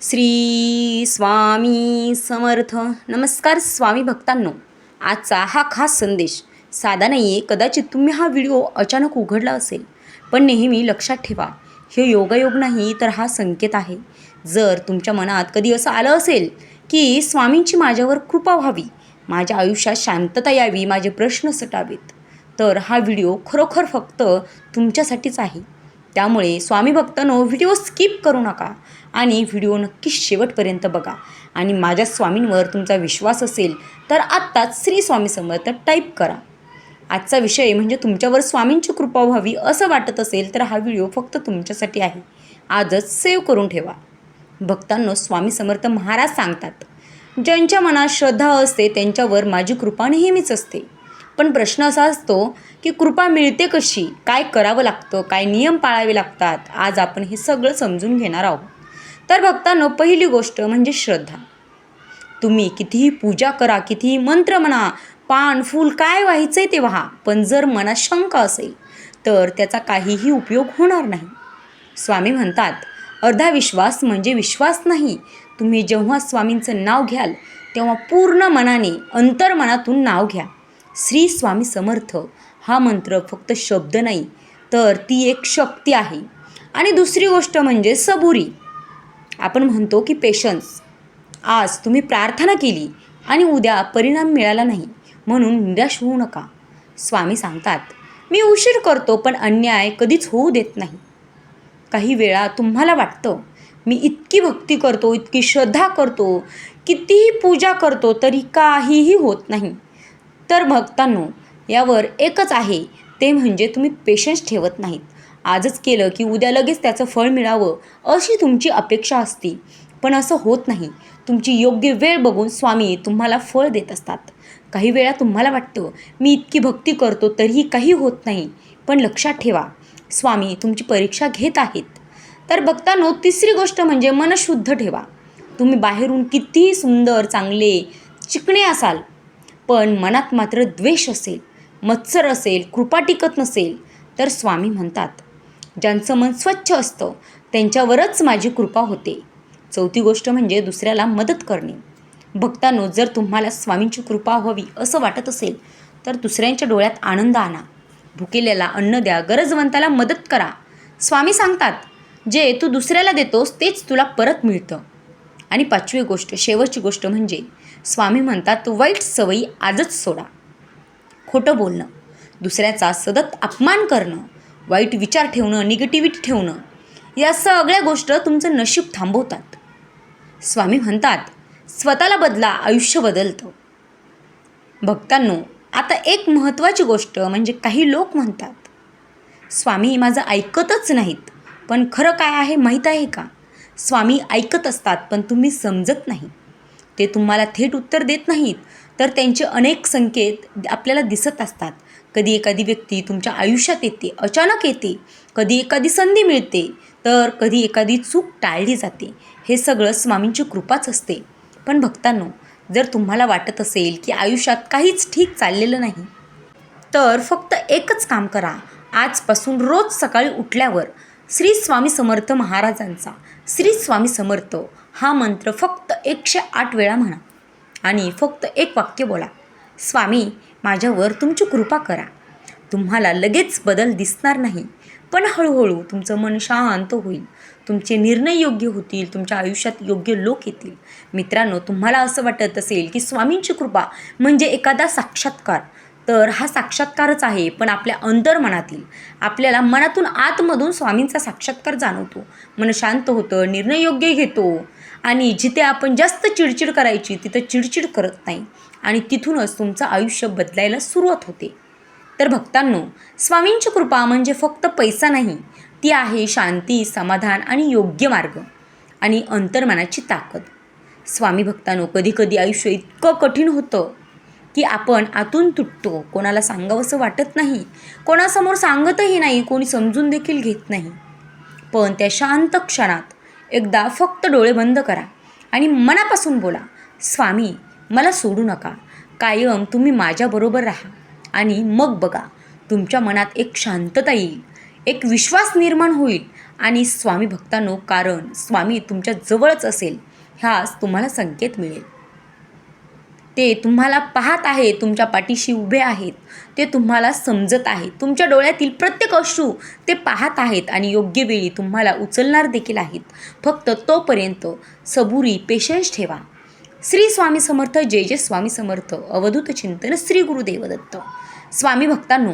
श्री स्वामी समर्थ. नमस्कार स्वामी भक्तांनो, आजचा हा खास संदेश साधा नाही आहे. कदाचित तुम्ही हा व्हिडिओ अचानक उघडला असेल, पण नेहमी लक्षात ठेवा, हे योगायोग नाही तर हा संकेत आहे. जर तुमच्या मनात कधी असं आलं असेल की स्वामींची माझ्यावर कृपा व्हावी, माझ्या आयुष्यात शांतता यावी, माझे प्रश्न सुटावेत, तर हा व्हिडिओ खरोखर फक्त तुमच्यासाठीच आहे. त्यामुळे स्वामी भक्तांनो, व्हिडिओ स्किप करू नका आणि व्हिडिओ नक्की शेवटपर्यंत बघा. आणि माझ्या स्वामींवर तुमचा विश्वास असेल तर आत्ताच श्री स्वामी समर्थ टाईप करा. आजचा विषय म्हणजे तुमच्यावर स्वामींची कृपा व्हावी असं वाटत असेल तर हा व्हिडिओ फक्त तुमच्यासाठी आहे. आजच सेव्ह करून ठेवा. भक्तांनो, स्वामी समर्थ महाराज सांगतात, ज्यांच्या मनात श्रद्धा असते त्यांच्यावर माझी कृपा नेहमीच असते. पण प्रश्न असा असतो की कृपा मिळते कशी, काय करावं लागतं, काय नियम पाळावे लागतात. आज आपण हे सगळं समजून घेणार आहोत. तर भक्तांनो, पहिली गोष्ट म्हणजे श्रद्धा. तुम्ही कितीही पूजा करा, कितीही मंत्र म्हणा, पान फूल काय व्हायचंय ते व्हा, पण जर मनात शंका असेल तर त्याचा काहीही उपयोग होणार नाही. स्वामी म्हणतात, अर्धा विश्वास म्हणजे विश्वास नाही. तुम्ही जेव्हा स्वामींचं नाव घ्याल तेव्हा पूर्ण मनाने, अंतर्मनातून नाव घ्या. श्री स्वामी समर्थ हा मंत्र फक्त शब्द नाही, तर ती एक शक्ती आहे. आणि दुसरी गोष्ट म्हणजे सबुरी. आपण म्हणतो की पेशन्स. आज तुम्ही प्रार्थना केली आणि उद्या परिणाम मिळाला नाही म्हणून निराश होऊ नका. स्वामी सांगतात, मी उशीर करतो पण अन्याय कधीच होऊ देत नाही. काही वेळा तुम्हाला वाटतं, मी इतकी भक्ती करतो, इतकी श्रद्धा करतो, कितीही पूजा करतो तरी काहीही होत नाही. तर भक्तांनो, यावर एकच आहे, ते म्हणजे तुम्ही पेशन्स ठेवत नाहीत. आजच केलं की उद्या लगेच त्याचं फळ मिळावं अशी तुमची अपेक्षा असते, पण असं होत नाही. तुमची योग्य वेळ बघून स्वामी तुम्हाला फळ देत असतात. काही वेळा तुम्हाला वाटतं, मी इतकी भक्ती करतो तरीही काही होत नाही, पण लक्षात ठेवा, स्वामी तुमची परीक्षा घेत आहेत. तर भक्तांनो, तिसरी गोष्ट म्हणजे मन शुद्ध ठेवा. तुम्ही बाहेरून कितीही सुंदर, चांगले, चिकणे असाल, पण मनात मात्र द्वेष असेल, मत्सर असेल, कृपा टिकत नसेल, तर स्वामी म्हणतात, ज्यांचं मन स्वच्छ असतं त्यांच्यावरच माझी कृपा होते. चौथी गोष्ट म्हणजे दुसऱ्याला मदत करणे. भक्तांनो, जर तुम्हाला स्वामींची कृपा व्हावी असं वाटत असेल तर दुसऱ्यांच्या डोळ्यात आनंद आणा. भुकेल्याला अन्न द्या, गरजवंताला मदत करा. स्वामी सांगतात, जे तू दुसऱ्याला देतोस तेच तुला परत मिळतं. आणि पाचवी गोष्ट, शेवटची गोष्ट म्हणजे स्वामी म्हणतात, वाईट सवयी आजच सोडा. खोटं बोलणं, दुसऱ्याचा सतत अपमान करणं, वाईट विचार ठेवणं, निगेटिव्हिटी ठेवणं, या सगळ्या गोष्ट तुमचं नशीब थांबवतात. स्वामी म्हणतात, स्वतःला बदला, आयुष्य बदलतं. भक्तांनो, आता एक महत्त्वाची गोष्ट म्हणजे काही लोक म्हणतात, स्वामी माझं ऐकतच नाहीत. पण खरं काय आहे माहीत आहे का? स्वामी ऐकत असतात, पण तुम्ही समजत नाही. ते तुम्हाला थेट उत्तर देत नाहीत, तर त्यांचे अनेक संकेत आपल्याला दिसत असतात. कधी एखादी व्यक्ती तुमच्या आयुष्यात येते, अचानक येते, कधी एखादी संधी मिळते, तर कधी एखादी चूक टाळली जाते. हे सगळं स्वामींची कृपाच असते. पण भक्तांनो, जर तुम्हाला वाटत असेल की आयुष्यात काहीच ठीक चाललेलं नाही, तर फक्त एकच काम करा. आजपासून रोज सकाळी उठल्यावर श्री स्वामी समर्थ महाराजांचा श्री स्वामी समर्थ हा मंत्र फक्त 108 वेळा म्हणा आणि फक्त एक वाक्य बोला, स्वामी माझ्यावर तुमची कृपा करा. तुम्हाला लगेच बदल दिसणार नाही, पण हळूहळू तुमचं मन शांत होईल, तुमचे निर्णय योग्य होतील, तुमच्या आयुष्यात योग्य लोक येतील. मित्रांनो, तुम्हाला असं वाटत असेल की स्वामींची कृपा म्हणजे एखादा साक्षात्कार, तर हा साक्षात्कारच आहे, पण आपल्या अंतर्मनातील, आपल्याला मनातून आतमधून स्वामींचा साक्षात्कार जाणवतो. मन शांत होतं, निर्णय योग्य घेतो आणि जिथे आपण जास्त चिडचिड करायची तिथं चिडचिड करत नाही आणि तिथूनच तुमचं आयुष्य बदलायला सुरुवात होते. तर भक्तांनो, स्वामींची कृपा म्हणजे फक्त पैसा नाही, ती आहे शांती, समाधान आणि योग्य मार्ग आणि अंतर्मनाची ताकद. स्वामी भक्तांनो, कधीकधी आयुष्य इतकं कठीण होतं की आपण आतून तुटतो, कोणाला सांगावंसं वाटत नाही, कोणासमोर सांगतही नाही, कोणी समजून देखील घेत नाही. पण त्या शांत क्षणात एकदा फक्त डोळे बंद करा आणि मनापासून बोला, स्वामी मला सोडू नका, कायम तुम्ही माझ्याबरोबर राहा. आणि मग बघा, तुमच्या मनात एक शांतता येईल, एक विश्वास निर्माण होईल आणि स्वामी भक्तांनो, कारण स्वामी तुमच्या जवळच असेल ह्यास तुम्हाला संकेत मिळेल. ते तुम्हाला पाहत आहे, तुमच्या पाठीशी उभे आहेत, ते तुम्हाला समजत आहे, तुमच्या डोळ्यातील प्रत्येक अश्रू ते पाहत आहेत आणि योग्य वेळी तुम्हाला उचलणार देखील आहेत. फक्त तोपर्यंत सबुरी पेशन्स ठेवा. श्री स्वामी समर्थ. जय जय स्वामी समर्थ. अवधूत चिंतन श्री गुरुदेव दत्त. स्वामी भक्तांनो,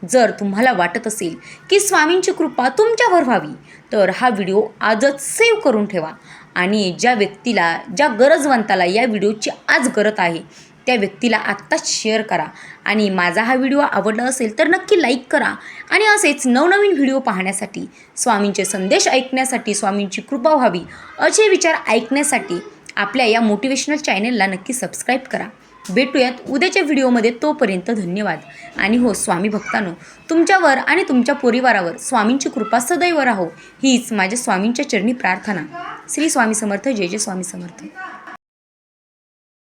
जर तुम्हाला वाटत असेल की स्वामींची कृपा तुमच्यावर व्हावी तर हा व्हिडिओ आजच सेव्ह करून ठेवा आणि ज्या व्यक्तीला, ज्या गरजवंताला या व्हिडिओची आज गरज आहे त्या व्यक्तीला आत्ताच शेअर करा. आणि माझा हा व्हिडिओ आवडला असेल तर नक्की लाईक करा. आणि असेच नवनवीन व्हिडिओ पाहण्यासाठी, स्वामींचे संदेश ऐकण्यासाठी, स्वामींची कृपा व्हावी असे विचार ऐकण्यासाठी आपल्या या मोटिवेशनल चॅनलला नक्की सबस्क्राईब करा. भेटूयात उद्याच्या व्हिडिओमध्ये. तोपर्यंत धन्यवाद. आणि हो स्वामी भक्तांनो, तुमच्यावर आणि तुमच्या परिवारावर स्वामींची कृपा सदैव राहो हीच माझ्या स्वामींच्या चरणी प्रार्थना. श्री स्वामी समर्थ. जय जय स्वामी समर्थ.